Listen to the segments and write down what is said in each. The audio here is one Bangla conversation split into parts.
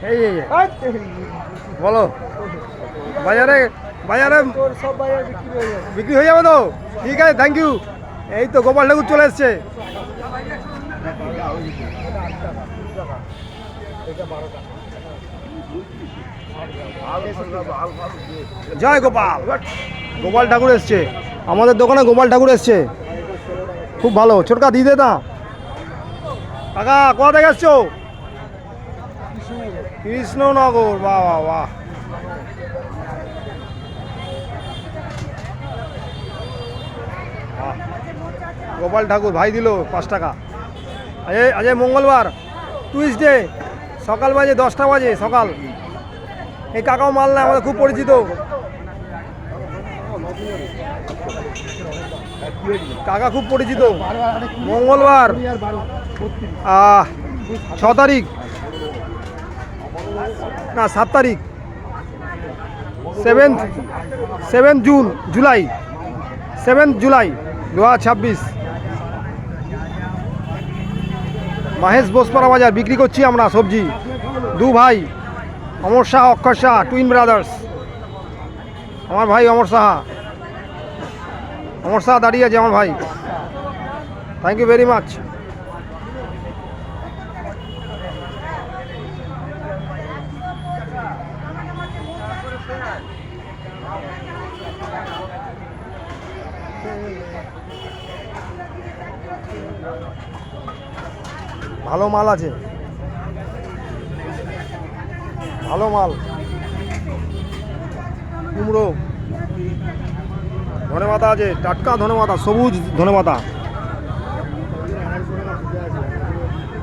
এই বলো, বাজারে বাজারে সব বাজার বিক্রি হয়ে যাবে তো? ঠিক আছে, থ্যাংক ইউ। এই তো গোপাল ঠাকুর চলে এসছে। জয় গোপাল। গোপাল ঠাকুর এসছে আমাদের দোকানে, গোপাল ঠাকুর এসছে, খুব ভালো। ছোটকা দিয়ে দে না কাকা, কোথা থেকে এসছো? কৃষ্ণনগর, বাহ বাহ বাহ। গোপাল ঠাকুর ভাই দিল 5 টাকা। আজ মঙ্গলবার, টুইসডে, সকাল বাজে 10টা বাজে সকাল। এই কাকাও মাল না, আমাদের খুব পরিচিত কাকা, খুব পরিচিত। মঙ্গলবার 6 তারিখ না 7 তারিখ, 7 জুলাই 2026। মহেশ বোসপাড়া বাজার বিক্রি করছি আমরা সবজি। 2 ভাই, অমর শাহ, অক্ষর শাহ, টুইন ব্রাদার্স। আমার ভাই অমর শাহ দাঁড়িয়ে আছে আমার ভাই। Thank you very much. ভালো মাল আছে, ভালো মাল। কুমড়ো, ধনেপাতা আছে, টাটকা ধনেপাতা, সবুজ ধনেপাতা,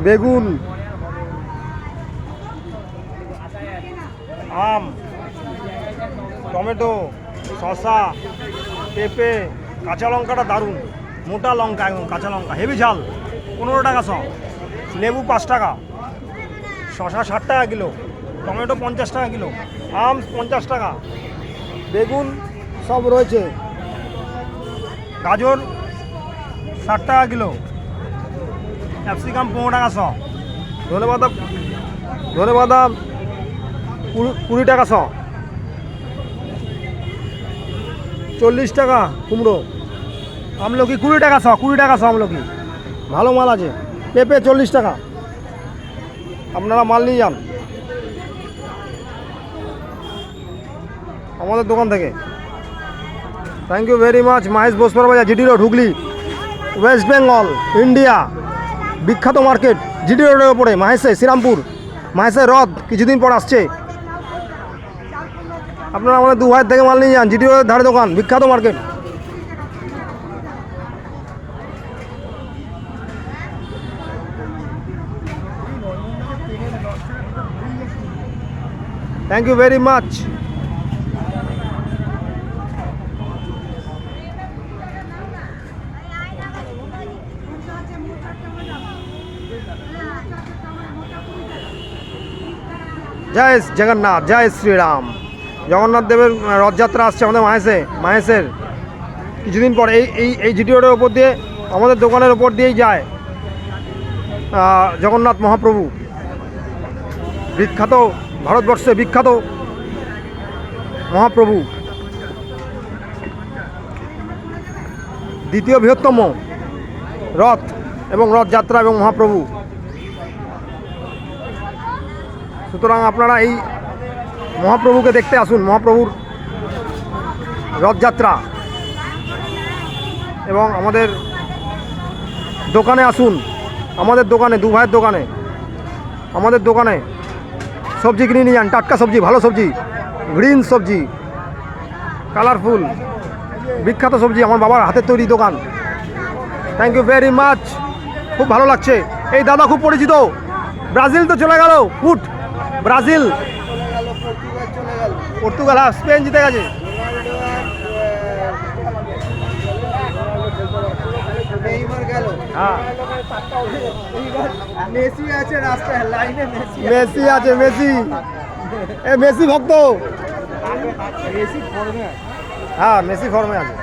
বেগুন, আম, টমেটো, শসা, পেঁপে, কাঁচা লঙ্কাটা দারুণ, মোটা লঙ্কা, একদম কাঁচা লঙ্কা, হেভি ঝাল, 15 টাকা শ। লেবু 5 টাকা, শসা 60 টাকা কিলো, টমেটো 50 টাকা কিলো, আম 50 টাকা, বেগুন সব রয়েছে, গাজর 60 টাকা কিলো, ক্যাপসিকাম 15 টাকা শ, ধনেপাতা 20 টাকা শ, 40 টাকা কুমড়ো, আমলকি 20 টাকা শ, আমলকি, ভালো মাল আছে। পেঁপে 40 টাকা, আপনারা মাল নিয়ে যান আমাদের দোকান থেকে। Thank you very much. Mahesh Bosepara Bazar, GD road, Hooghly, West Bengal, India. বিখ্যাত মার্কেট জিডি রোডের ওপরে, মহেশে, শ্রীরামপুর, মহেশের রথ কিছুদিন পর আসছে। আপনারা আমাদের 2 ভাইয়ের থেকে মাল নিয়ে যান, জিডি রোডের ধারে দোকান, বিখ্যাত market. Thank you very much. জয় জগন্নাথ, জয় শ্রীরাম। জগন্নাথ দেবের রথযাত্রা আসছে আমাদের মহেশের কিছুদিন পর। এই জিডি রোডের ওপর দিয়ে, আমাদের দোকানের ওপর দিয়েই যায় জগন্নাথ মহাপ্রভু, বিখ্যাত, ভারতবর্ষে বিখ্যাত মহাপ্রভু, দ্বিতীয় বৃহত্তম রথ এবং রথযাত্রা এবং মহাপ্রভু। সুতরাং আপনারা এই মহাপ্রভুকে দেখতে আসুন, মহাপ্রভুর রথযাত্রা, এবং আমাদের দোকানে আসুন, আমাদের দোকানে, 2 ভাইয়ের দোকানে, আমাদের দোকানে সবজি কিনে নিয়ে যান, টাটকা সবজি, ভালো সবজি, গ্রিন সবজি, কালারফুল, বিখ্যাত সবজি, আমার বাবার হাতের তৈরি দোকান। থ্যাংক ইউ ভেরি মাচ, খুব ভালো লাগছে। এই দাদা খুব পরিচিত, ব্রাজিল তো চলে গেল, ফুট ব্রাজিল, পর্তুগাল, স্পেন জিতে গেছে। হ্যাঁ, মেসি আছে রাস্তায়, লাইনে মেসি আছে, মেসি ভক্ত। মেসি ফর্মে, হ্যাঁ মেসি ফর্মে আছে।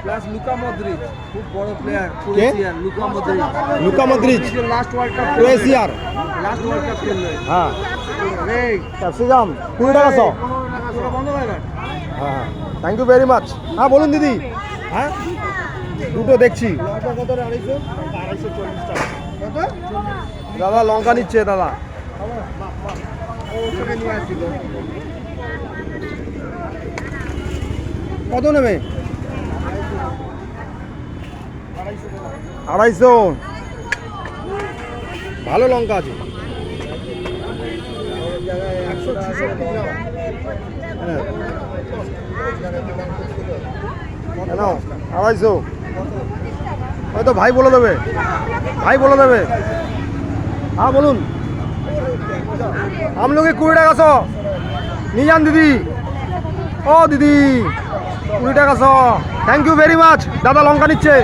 প্লাস লুকা মদ্রিক খুব বড় প্লেয়ার ক্রোয়েশিয়ার Luka Modric Luka Modric last World Cup ক্রোয়েশিয়ার লাস্ট ওয়ার্ল্ড কাপ খেললো হ্যাঁ এই ক্যাপসিকাম 20 টাকা 100 পুরো বন্ধ হয়ে গেল হ্যাঁ থ্যাংক ইউ ভেরি মাচ হ্যাঁ বলুন দিদি হ্যাঁ দুটো দেখছি লঙ্কা কত 250 টাকা কত দাদা লঙ্কা নিচ্ছে দাদা ওখানে নিয়ে আসছিল কত নেবে 250 ভালো লঙ্কা আছে 166 গ্রাম হ্যাঁ নাও 250 হয়তো ভাই বলে দেবে হ্যাঁ বলুন हम लोग 20 টাকা 100 নিয়ে যান দিদি ও দিদি 20 টাকা 100 থ্যাংক ইউ ভেরি মাচ দাদা লঙ্কা নিচ্ছে